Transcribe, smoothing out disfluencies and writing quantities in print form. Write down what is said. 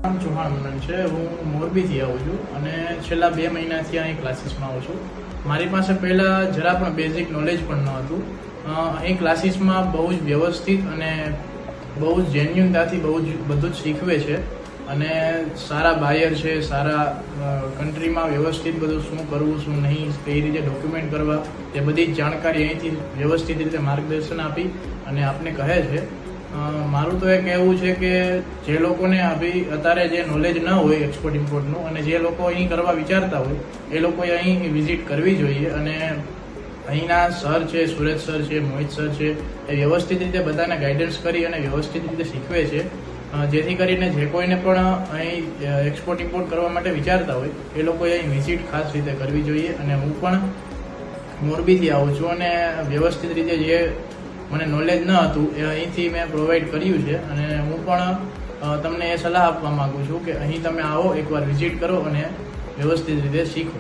નામ ચૌહાણ મનન છે. હું મોરબીથી આવું છું અને છેલ્લા 2 મહિનાથી અહીં ક્લાસીસમાં આવું છું. મારી પાસે પહેલાં જરા પણ બેઝિક નોલેજ પણ ન હતું. અહીં ક્લાસીસમાં બહુ જ વ્યવસ્થિત અને બહુ જ જેન્યુનતાથી બધું જ શીખવે છે અને સારા બાયર છે, સારા કન્ટ્રીમાં વ્યવસ્થિત બધું શું કરવું શું નહીં, કઈ રીતે ડોક્યુમેન્ટ કરવા તે બધી જ જાણકારી અહીંથી વ્યવસ્થિત રીતે માર્ગદર્શન આપી અને આપને કહે છે. મારું તો એ કહેવું છે કે જે લોકોને અત્યારે જે નોલેજ ન હોય એક્સપોર્ટ ઇમ્પોર્ટનું અને જે લોકો અહીં કરવા વિચારતા હોય એ લોકોએ અહીં વિઝિટ કરવી જોઈએ. અને અહીંના સર છે, સુરેશ સર છે, મોહિત સર છે, એ વ્યવસ્થિત રીતે બધાને ગાઈડન્સ કરી અને વ્યવસ્થિત રીતે શીખવે છે, જેથી કરીને જે કોઈને પણ અહીં એક્સપોર્ટ ઇમ્પોર્ટ કરવા માટે વિચારતા હોય એ લોકોએ અહીં વિઝિટ ખાસ રીતે કરવી જોઈએ. અને હું પણ મોરબીથી આવું છું અને વ્યવસ્થિત રીતે જે મને નોલેજ ન હતું એ અહીંથી મેં પ્રોવાઈડ કર્યું છે અને હું પણ તમને એ સલાહ આપવા માગું છું કે અહીં તમે આવો, એકવાર વિઝિટ કરો અને વ્યવસ્થિત રીતે શીખો.